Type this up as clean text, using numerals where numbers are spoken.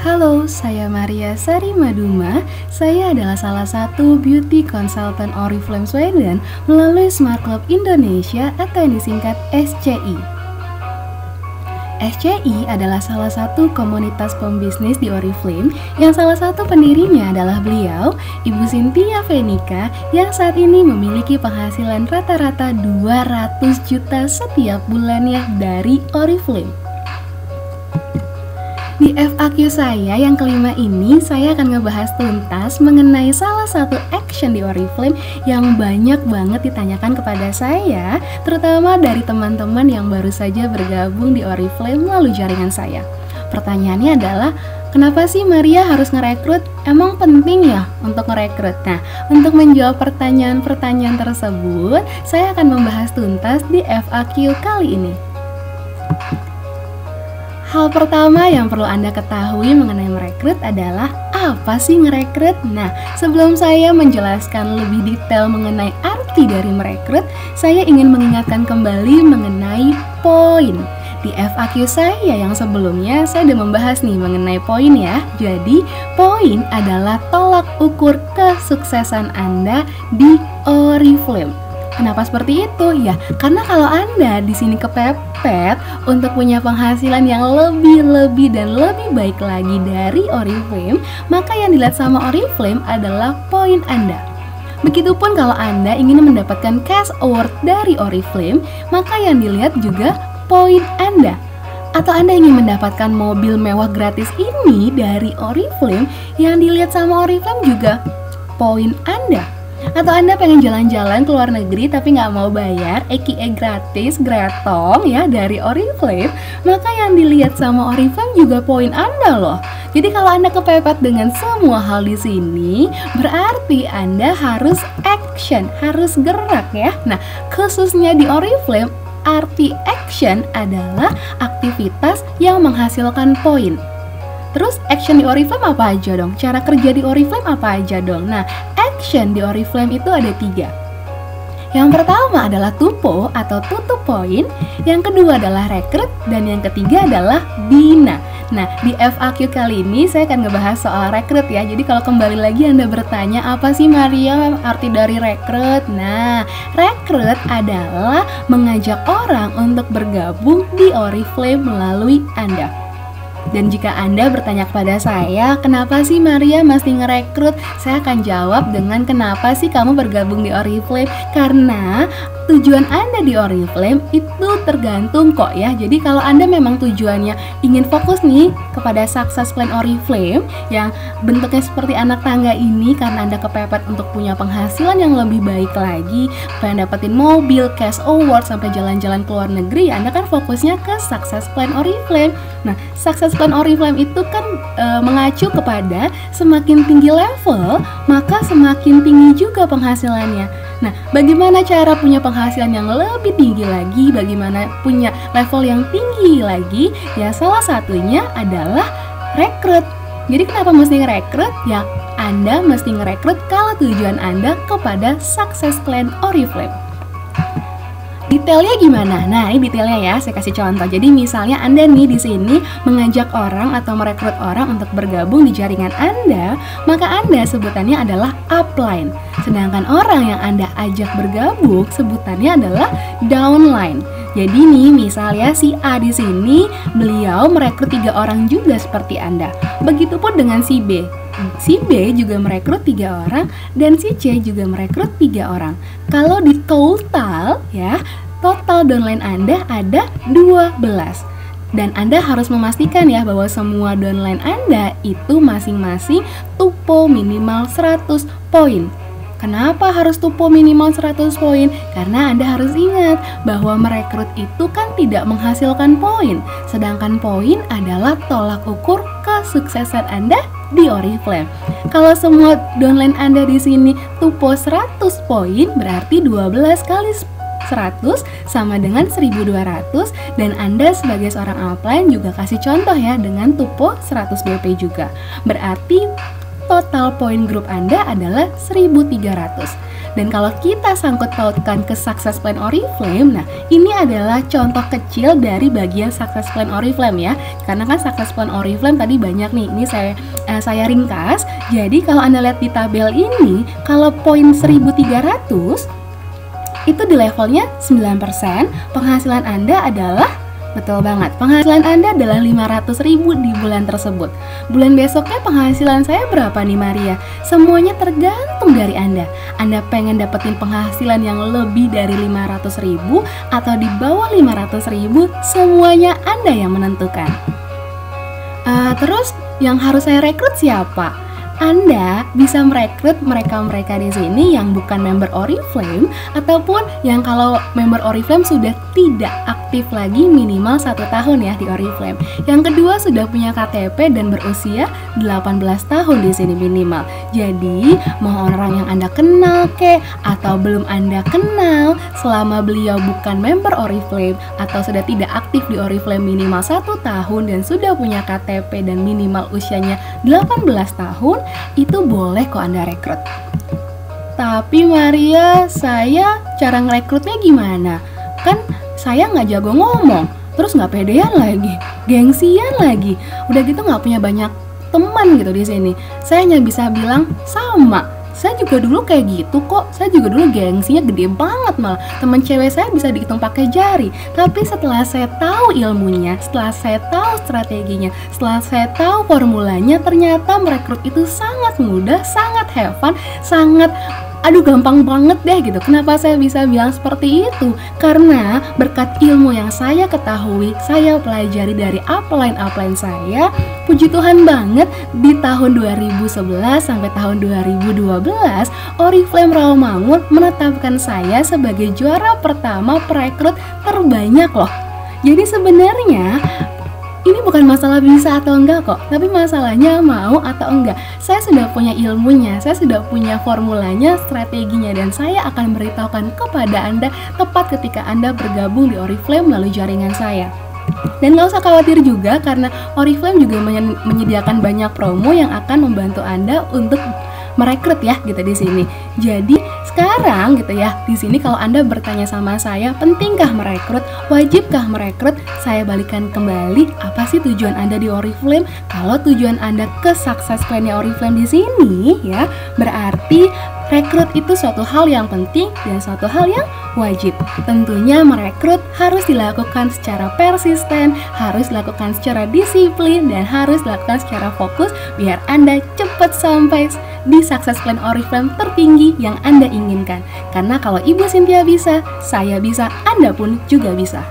Halo, saya Maria Sari Maduma. Saya adalah salah satu beauty consultant Oriflame Sweden melalui Smart Club Indonesia atau yang disingkat SCI. SCI adalah salah satu komunitas pembisnis di Oriflame yang salah satu pendirinya adalah beliau, Ibu Cynthia Venica, yang saat ini memiliki penghasilan rata-rata 200 juta setiap bulannya dari Oriflame. Di FAQ saya yang kelima ini, saya akan ngebahas tuntas mengenai salah satu action di Oriflame yang banyak banget ditanyakan kepada saya, terutama dari teman-teman yang baru saja bergabung di Oriflame melalui jaringan saya. Pertanyaannya adalah, kenapa sih Maria harus ngerekrut? Emang penting ya untuk ngerekrut? Nah, untuk menjawab pertanyaan-pertanyaan tersebut, saya akan membahas tuntas di FAQ kali ini. Hal pertama yang perlu Anda ketahui mengenai merekrut adalah apa sih ngerekrut? Nah, sebelum saya menjelaskan lebih detail mengenai arti dari merekrut, saya ingin mengingatkan kembali mengenai poin. Di FAQ saya yang sebelumnya, saya sudah membahas nih mengenai poin ya. Jadi, poin adalah tolak ukur kesuksesan Anda di Oriflame. Kenapa seperti itu? Ya, karena kalau Anda di sini kepepet untuk punya penghasilan yang lebih dan lebih baik lagi dari Oriflame, maka yang dilihat sama Oriflame adalah poin Anda. Begitupun kalau Anda ingin mendapatkan cash award dari Oriflame, maka yang dilihat juga poin Anda. Atau Anda ingin mendapatkan mobil mewah gratis ini dari Oriflame, yang dilihat sama Oriflame juga poin Anda. Atau Anda pengen jalan-jalan ke luar negeri tapi nggak mau bayar, aka gratis, gratong ya dari Oriflame, maka yang dilihat sama Oriflame juga poin Anda loh. Jadi kalau Anda kepepet dengan semua hal di sini, berarti Anda harus action, harus gerak ya. Nah, khususnya di Oriflame, arti action adalah aktivitas yang menghasilkan poin. Terus action di Oriflame apa aja dong? Cara kerja di Oriflame apa aja dong? Nah, action di Oriflame itu ada 3. Yang pertama adalah tupo atau tutup poin, yang kedua adalah rekrut, dan yang ketiga adalah bina. Nah, di FAQ kali ini saya akan ngebahas soal rekrut ya. Jadi kalau kembali lagi Anda bertanya, apa sih Maria arti dari rekrut? Nah, rekrut adalah mengajak orang untuk bergabung di Oriflame melalui Anda. Dan jika Anda bertanya kepada saya, kenapa sih Maria mesti ngerekrut? Saya akan jawab dengan kenapa sih kamu bergabung di Oriflame? Karena tujuan Anda di Oriflame itu tergantung kok ya. Jadi kalau Anda memang tujuannya ingin fokus nih kepada success plan Oriflame yang bentuknya seperti anak tangga ini, karena Anda kepepet untuk punya penghasilan yang lebih baik lagi, pengen dapetin mobil, cash award, sampai jalan-jalan ke luar negeri, Anda kan fokusnya ke success plan Oriflame. Nah, success plan Oriflame itu kan mengacu kepada semakin tinggi level, maka semakin tinggi juga penghasilannya. Nah, bagaimana cara punya penghasilan yang lebih tinggi lagi, bagaimana punya level yang tinggi lagi? Ya, salah satunya adalah rekrut. Jadi kenapa mesti ngerekrut? Ya, Anda mesti ngerekrut kalau tujuan Anda kepada success plan Oriflame. Detailnya gimana? Nah, ini detailnya ya, saya kasih contoh. Jadi misalnya Anda nih di sini mengajak orang atau merekrut orang untuk bergabung di jaringan Anda, maka Anda sebutannya adalah upline. Sedangkan orang yang Anda ajak bergabung sebutannya adalah downline. Jadi nih, misalnya si A di sini, beliau merekrut 3 orang juga seperti Anda. Begitupun dengan si B. Si B juga merekrut 3 orang dan si C juga merekrut 3 orang. Kalau di total ya, total downline Anda ada 12. Dan Anda harus memastikan ya bahwa semua downline Anda itu masing-masing tupo minimal 100 poin. Kenapa harus tupo minimal 100 poin? Karena Anda harus ingat bahwa merekrut itu kan tidak menghasilkan poin. Sedangkan poin adalah tolak ukur kesuksesan Anda di Oriflame. Kalau semua downline Anda di sini tupo 100 poin, berarti 12 kali 100 sama dengan 1200, dan Anda sebagai seorang upline juga kasih contoh ya dengan tupo 100 BP juga. Berarti total poin grup Anda adalah 1300. Dan kalau kita sangkut pautkan ke Success Plan Oriflame, nah ini adalah contoh kecil dari bagian Success Plan Oriflame ya. Karena kan Success Plan Oriflame tadi banyak nih, ini saya ringkas. Jadi kalau Anda lihat di tabel ini, kalau poin 1300 itu di levelnya 9%, penghasilan Anda adalah, betul banget, penghasilan Anda adalah 500.000 di bulan tersebut. Bulan besoknya penghasilan saya berapa nih Maria? Semuanya tergantung dari Anda. Anda pengen dapetin penghasilan yang lebih dari 500.000 atau di bawah 500.000, semuanya Anda yang menentukan. Terus yang harus saya rekrut siapa? Anda bisa merekrut mereka-mereka di sini yang bukan member Oriflame ataupun yang kalau member Oriflame sudah tidak aktif lagi minimal 1 tahun ya di Oriflame. Yang kedua sudah punya KTP dan berusia 18 tahun di sini minimal. Jadi mau orang yang Anda kenal atau belum Anda kenal, selama beliau bukan member Oriflame atau sudah tidak aktif di Oriflame minimal 1 tahun dan sudah punya KTP dan minimal usianya 18 tahun, itu boleh kok Anda rekrut. Tapi Maria, saya cara ngerekrutnya gimana? Kan saya nggak jago ngomong, terus nggak pedean lagi, gengsian lagi, udah gitu nggak punya banyak teman gitu di sini. Saya hanya bisa bilang sama. Saya juga dulu kayak gitu kok. Saya juga dulu gengsinya gede banget malah. Teman cewek saya bisa dihitung pakai jari. Tapi setelah saya tahu ilmunya, setelah saya tahu strateginya, setelah saya tahu formulanya, ternyata merekrut itu sangat mudah, sangat have fun, sangat gampang banget deh gitu. Kenapa saya bisa bilang seperti itu? Karena berkat ilmu yang saya ketahui, saya pelajari dari upline saya, puji Tuhan banget di tahun 2011 sampai tahun 2012, Oriflame Rawamangun menetapkan saya sebagai juara pertama perekrut terbanyak loh. Jadi sebenarnya ini bukan masalah bisa atau enggak kok, tapi masalahnya mau atau enggak. Saya sudah punya ilmunya, saya sudah punya formulanya, strateginya, dan saya akan memberitahukan kepada Anda tepat ketika Anda bergabung di Oriflame melalui jaringan saya. Dan gak usah khawatir juga karena Oriflame juga menyediakan banyak promo yang akan membantu Anda untuk merekrut ya gitu di sini. Jadi sekarang gitu ya, di sini kalau Anda bertanya sama saya, pentingkah merekrut, wajibkah merekrut? Saya balikan kembali, apa sih tujuan Anda di Oriflame? Kalau tujuan Anda ke Success Plan-nya Oriflame di sini ya, berarti rekrut itu suatu hal yang penting dan suatu hal yang wajib. Tentunya merekrut harus dilakukan secara persisten, harus dilakukan secara disiplin, dan harus dilakukan secara fokus biar Anda cepat sampai di Success Plan Oriflame tertinggi yang Anda inginkan. Karena kalau Ibu Cynthia bisa, saya bisa, Anda pun juga bisa.